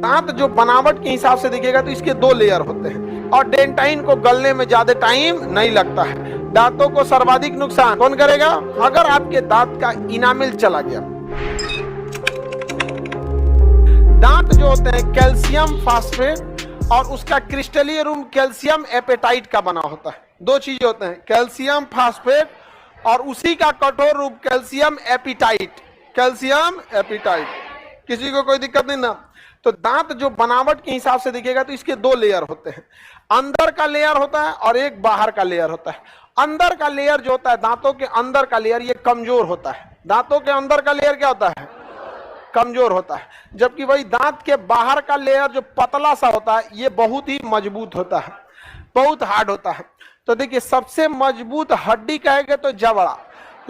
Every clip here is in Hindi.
दांत जो बनावट के हिसाब से दिखेगा तो इसके 2 लेयर होते हैं और डेंटाइन को गलने में ज्यादा टाइम नहीं लगता है। दांतों को सर्वाधिक नुकसान कौन करेगा? अगर आपके दांत का इनामिल चला गया। दांत जो होते हैं कैल्शियम फास्फेट और उसका क्रिस्टलीय रूप कैल्शियम एपेटाइट का बना होता है। 2 चीजें होते हैं, कैल्शियम फास्फेट और उसी का कठोर रूप कैल्शियम एपिटाइट। कैल्शियम एपिटाइट, किसी को कोई दिक्कत नहीं ना? तो दांत जो बनावट के हिसाब से दिखेगा तो इसके 2 लेयर होते हैं, अंदर का लेयर होता है और एक बाहर का लेयर होता है। अंदर का लेयर जो होता है, दांतों के अंदर का लेयर, ये कमजोर होता है। दांतों के अंदर का लेयर क्या होता है? कमजोर होता है। जबकि वही दांत के बाहर का लेयर जो पतला सा होता है, ये बहुत ही मजबूत होता है, बहुत हार्ड होता है। तो देखिए, सबसे मजबूत हड्डी कहेंगे तो जबड़ा,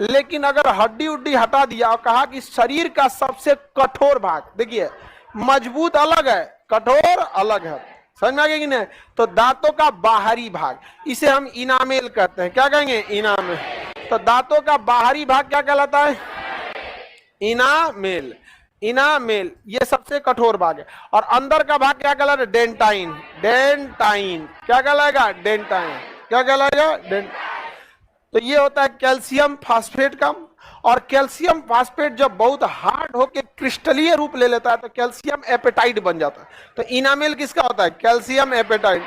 लेकिन अगर हड्डी उड्डी हटा दिया और कहा कि शरीर का सबसे कठोर भाग, देखिए मजबूत अलग है, कठोर अलग है। समझ में आ गया कि नहीं? तो दांतों का बाहरी भाग, इसे हम इनामेल कहते हैं। क्या कहेंगे? इनामेल। तो दांतों का बाहरी भाग क्या कहलाता है? इनामेल। इनामेल ये सबसे कठोर भाग है। और अंदर का भाग क्या कहलाता है? डेंटाइन। डेंटाइन क्या कहलाएगा? डेंटाइन। क्या कहलाएगा? डेंट। तो ये होता है कैल्शियम फास्फेट का। और कैल्शियम फास्फेट जब बहुत हार्ड होकर क्रिस्टलीय रूप ले लेता है तो कैल्शियम एपेटाइट बन जाता है। तो इनामेल किसका होता है? Calcium apatite.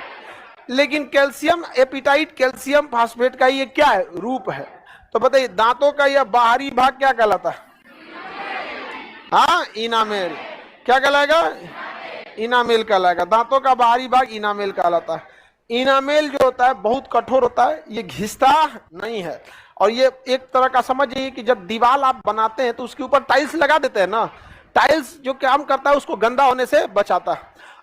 लेकिन कैल्शियम एपिटाइट कैल्शियम फास्फेट का ये क्या है? रूप है। तो बताइए, दांतों का यह बाहरी भाग क्या कहलाता है? हाँ, इनामेल। क्या कहलाएगा? इनामेल कहलाएगा। दांतों का बाहरी भाग इनामेल कहलाता है। इनामेल जो होता है बहुत कठोर होता है, ये घिसता नहीं है। और ये एक तरह का समझिए कि जब दीवार आप बनाते हैं तो उसके ऊपर टाइल्स लगा देते हैं ना, टाइल्स जो काम करता है उसको गंदा होने से बचाता है।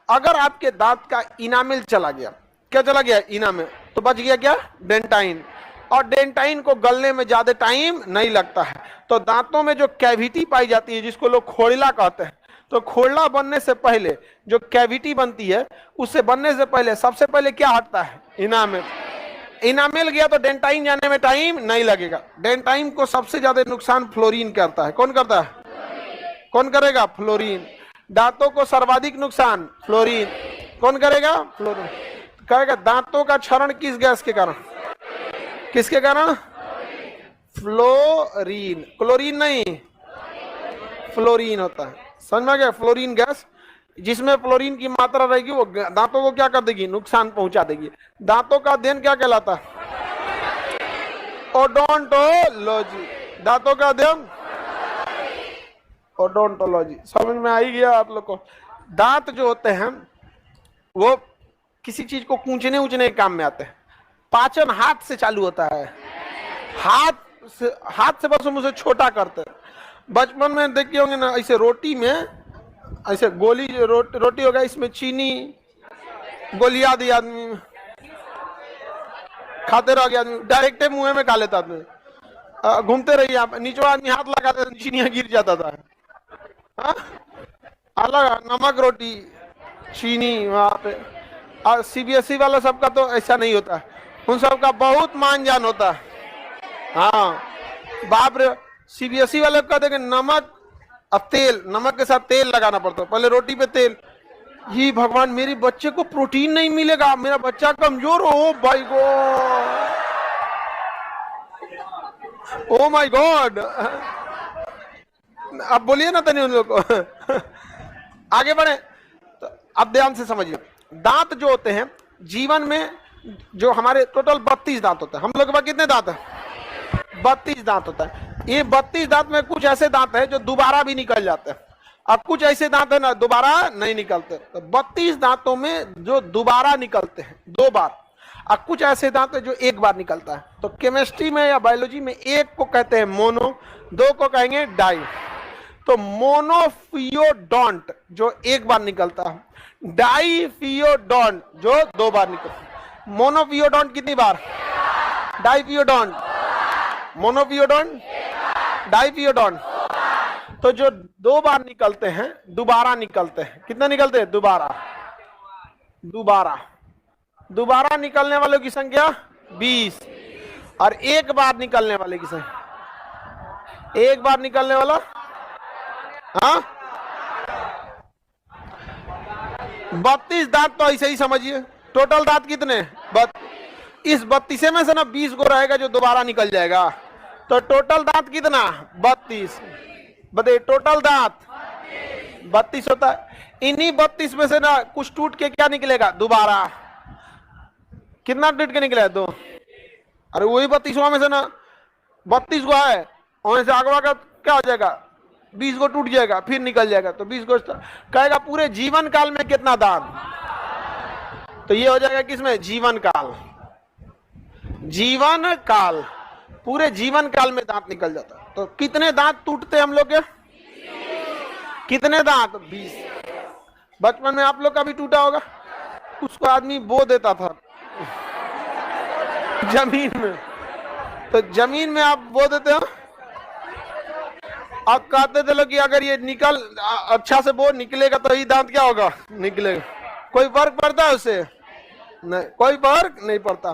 अगर आपके दांत का इनामेल चला गया, क्या चला गया? इनामेल, तो बच गया क्या? डेंटाइन। और डेंटाइन को गलने में ज्यादा टाइम नहीं लगता है। तो दांतों में जो कैविटी पाई जाती है, जिसको लोग खोड़ला कहते हैं, तो खोड़ला बनने से पहले जो कैविटी बनती है, उससे बनने से पहले सबसे पहले क्या हटता है? इनामेल। इनामेल गया तो डेंटाइन जाने में टाइम नहीं लगेगा। डेंटाइन को सबसे ज्यादा नुकसान फ्लोरीन करता है। कौन करता है? कौन करेगा? फ्लोरीन। दांतों को सर्वाधिक नुकसान फ्लोरीन। कौन करेगा? फ्लोरीन करेगा। दांतों का क्षरण किस गैस के कारण? किसके कारण? फ्लोरीन। क्लोरीन नहीं, फ्लोरीन होता है। समझ में आ गया? फ्लोरीन गैस, जिसमें फ्लोरीन की मात्रा रहेगी वो दांतों को क्या कर देगी? नुकसान पहुंचा देगी। दांतों का अध्ययन क्या कहलाता है? ओडोंटोलॉजी। दांतों का अध्ययन ओडोंटोलॉजी। समझ में आ ही गया आप लोग को? दांत जो होते हैं वो किसी चीज को कूचने उचने के काम में आते हैं। पाचन हाथ से चालू होता है, हाथ से बस हम उसे छोटा करते हैं। बचपन में देखिए होंगे ना, ऐसे रोटी में ऐसे गोली रोटी होगा, इसमें चीनी गोलियां दी, आदमी खाते रह गया, आदमी डायरेक्ट मुंह में खा लेता आदमी। घूमते रहिए आप, नीचे आदमी हाथ लगाते चीनियां गिर जाता था। अलग नमक रोटी चीनी वहां पे। और सीबीएसई वाला सबका तो ऐसा नहीं होता है, उन सबका बहुत मान जान होता है। हाँ बाप रे, सीबीएसई वाले कहते हैं नमक अब तेल, नमक के साथ तेल लगाना पड़ता है, पहले रोटी पे तेल। ये भगवान, मेरे बच्चे को प्रोटीन नहीं मिलेगा, मेरा बच्चा कमजोर हो। भाई गॉड, ओ माय गॉड। अब बोलिए ना तनी उन लोग को। आगे बढ़े तो अब ध्यान से समझिए। दांत जो होते हैं जीवन में, जो हमारे टोटल 32 दांत होते हैं। हम लोग के पास कितने दांत है? 32 दांत होता है। ये 32 दांत में कुछ ऐसे दांत है जो दोबारा भी निकल जाते हैं, और कुछ ऐसे दांत है ना दोबारा नहीं निकलते। तो 32 दांतों में जो दोबारा निकलते हैं 2 बार, और कुछ ऐसे दांत है जो 1 बार निकलता है। तो केमिस्ट्री में या बायोलॉजी में एक को कहते हैं मोनो, 2 को कहेंगे डाई। तो मोनोफियोडोंट जो 1 बार निकलता है, डाईफियोडोंट जो 2 बार निकलता है। मोनोफियोडोंट कितनी बार? डाईफियोडोंट, मोनोफियोडोंट, डाईफियोडोंट। तो जो 2 बार निकलते हैं दोबारा निकलते हैं। कितना निकलते हैं? दोबारा। दोबारा निकलने वालों की संख्या 20, और 1 बार निकलने वाले की संख्या, 1 बार निकलने वाला, हाँ 32 दांत तो ऐसे ही समझिए। टोटल दांत कितने? इस 32 में से ना 20 को रहेगा जो दोबारा निकल जाएगा। तो टोटल दांत कितना? 32। बताइए टोटल दांत 32 होता है। इन्हीं 32 में से ना कुछ टूट के क्या निकलेगा दोबारा? कितना टूट के निकलेगा? 2। अरे वही 32वां में से ना 32 को है, वहां से अगवा का क्या हो जाएगा? 20 को टूट जाएगा, फिर निकल जाएगा। तो 20 को कहेगा पूरे जीवन काल में कितना दांत? तो ये हो जाएगा किसमें? जीवन काल। जीवन काल, पूरे जीवन काल में दांत निकल जाता है। तो कितने दांत टूटते हम लोग के? कितने दांत? 20। बचपन में आप लोग का भी टूटा होगा। उसको आदमी बो देता था जमीन में। तो जमीन में आप बो देते हो। आप कहते थे लोग कि अगर ये निकल अच्छा से बो निकलेगा तो ये दांत क्या होगा? निकलेगा। कोई फर्क पड़ता है उससे? नहीं, कोई फर्क नहीं पड़ता।